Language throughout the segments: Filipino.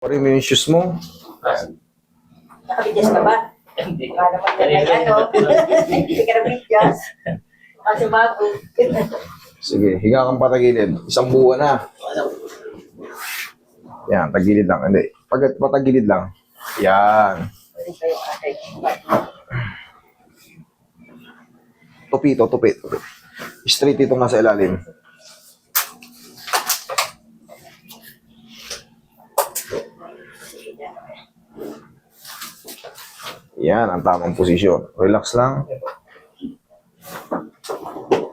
Pari yung shoes mo. Nakabidyas ka ba? Hindi. Wala naman ka na ano. Hindi ka nabidyas. Kasi bago. Sige, higa kang patagilid. Isang buwan na. Yan, tagilid lang. Hindi. Pag patagilid lang. Yan. Pwede kayo atay. Tupi ito, tupi. Straight itong nasa ilalim. Yan, ang tamang posisyon. Relax lang.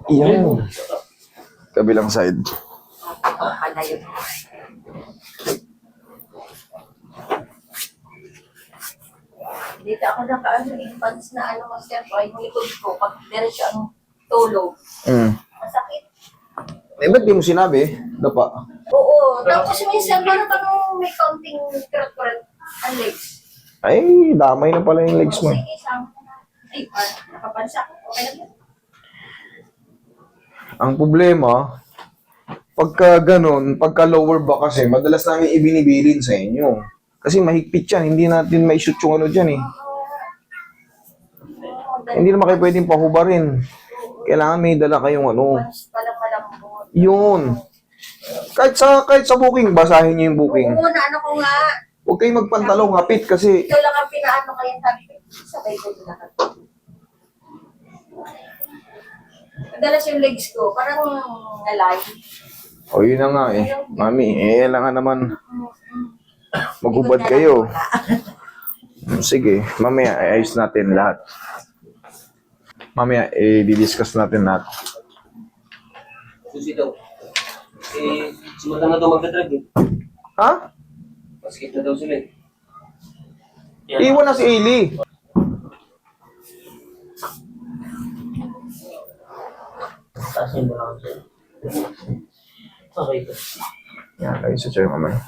Yan. Kabilang side. Palayo. Dito ako nakaano yung pants na ano master ko. Yung likod ko. Pag diretso ang tulog. Masakit. Eh, ba't di mo sinabi? Dapa. Oo. Tapos minsan parang kang may counting kurat-kurat ang legs. Ay, damay na pala yung legs mo. Sige, sama na. Ay, nakapansa ko. Okay lang yan. Ang problema, pagka ganun, pagka lower back kasi, madalas namin ibinibilin sa inyo. Kasi mahigpit yan, hindi natin may-shoot yung ano dyan eh. Hindi naman kayo pwedeng pahubarin. Kailangan may dala kayong ano. Pants palang malambot. Yun. Kahit sa booking, basahin niyo yung booking. Oo, naano ko nga. Huwag kayong magpantalong hapit kasi Ikaw lang ang pinaano ko yung sabi ko. Sabay ko din lahat. Madalas yung legs ko, parang nalay. o yun na nga eh. Mami, kailangan naman maghubad kayo. Sige, mamaya ayos natin lahat. Mamaya i-discuss natin lahat. Susi daw. Eh, simula na daw magdadrive eh. Ha? Maskip na daw sila eh. Iwan na si Ailey. Tasin mo lang siya. Okay po. Yan, lagay sa chair mamaya.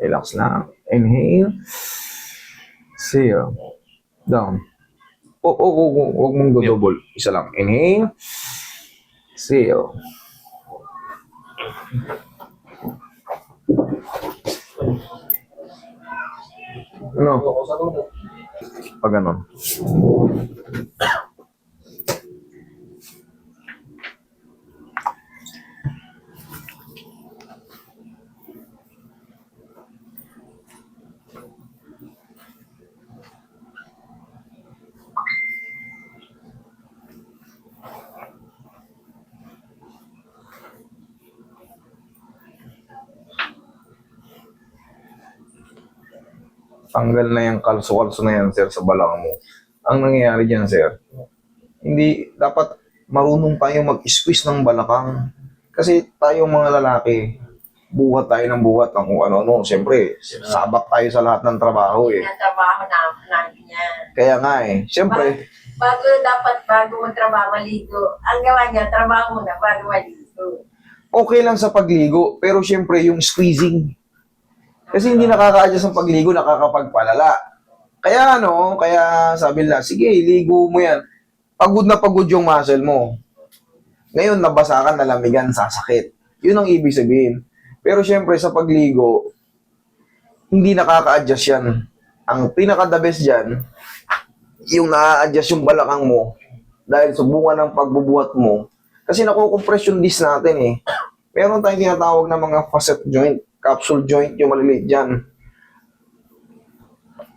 Relax lang. Inhale. Exhale. Down. Huwag mong double. Isa lang. Inhale. Exhale. Ano? Ako sa mga Pag ganon. Tanggal na yung kalso-kalso na yan, sir, sa balakang mo. Ang nangyayari dyan, sir, hindi, dapat marunong tayo mag-squeeze ng balakang. Kasi tayong mga lalaki, buhat tayo ng buhat ng kung ano-ano. Siyempre, sabak tayo sa lahat ng trabaho eh. Trabaho namin niya. Kaya nga eh, siyempre, Bago magtrabaho, maligo. Ang gawa niya, trabaho muna bago maligo. okay lang sa pagligo, pero siyempre yung squeezing. Kasi hindi nakaka-adjust ang pagligo, nakakapagpalala. Kaya kaya sabi nila, sige, ligo mo yan. Pagod na pagod yung muscle mo. Ngayon, nabasa ka, nalamigan, sasakit. Yun ang ibig sabihin. Pero siyempre, sa pagligo, hindi nakaka-adjust yan. Ang pinaka-the best dyan, yung na-adjust yung balakang mo, dahil sa bunga ng pagbubuhat mo, kasi nakukompress yung disc natin eh. Meron tayong tinatawag na mga facet joint, capsule joint, yung maliliit dyan.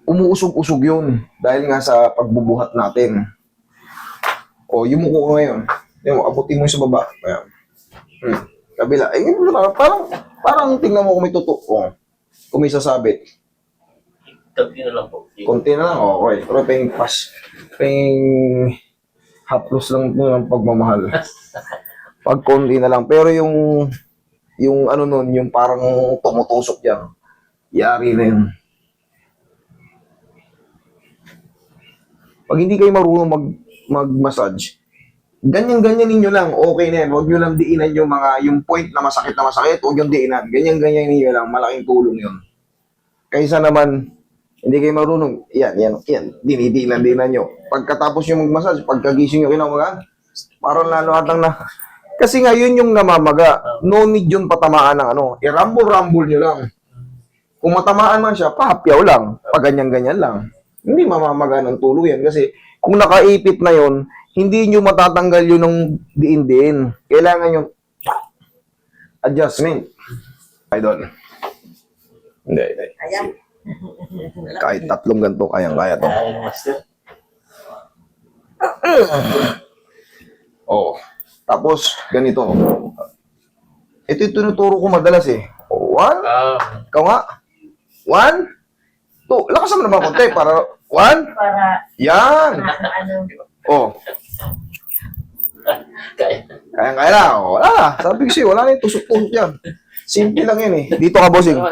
Umuusog-usog yun, dahil nga sa pagbubuhat natin. O, yung muko ko ngayon, yung abutin mo yung sa baba. Ayan. Kabila. Eh, parang tingnan mo kung may tutok. O, kung may sasabit. Tagdi na lang po. Konti na lang, okay. Pero paying pass. Paying haplos lang po ng pagmamahal. Pag konti na lang. Pero yung ano nun, yung parang tumutusok yan. Yari na yun. Pag hindi kayo marunong mag-massage, ganyan-ganyan ninyo lang, okay na yan. Huwag nyo lang diinan yung point na masakit, huwag yung diinan. Ganyan-ganyan ninyo lang, malaking tulong yun. Kaysa naman, hindi kayo marunong, yan, dinidinan nyo. Pagkatapos yung mag-massage, pagkagising nyo kinawagan, parang lalo atang Kasi nga, yun yung namamaga. No need yun patamaan ng ano. I-rumble-rumble nyo lang. Kung matamaan man siya, pahapyaw lang. Pag ganyan-ganyan lang. Hindi mamamaga ng tulo yan. Kasi kung nakaipit na yon, hindi nyo matatanggal yun ng diin-diin. Kailangan yung adjustment. Idol. Hindi. Ayan. Kahit 3 ganito, kayang-kaya to. Master. Oh. Tapos, ganito. Ito yung tinuturo ko madalas eh. 1. Ikaw nga. 1. 2. Lakasan mo naman konti para 1. Para Yan. ano. Oh. Kaya. Kayang-kaya na. Oh, wala na. Sabi ko sa'yo, wala na yung tusok-tusok yan. Simple lang yan eh. Dito ka, bossing.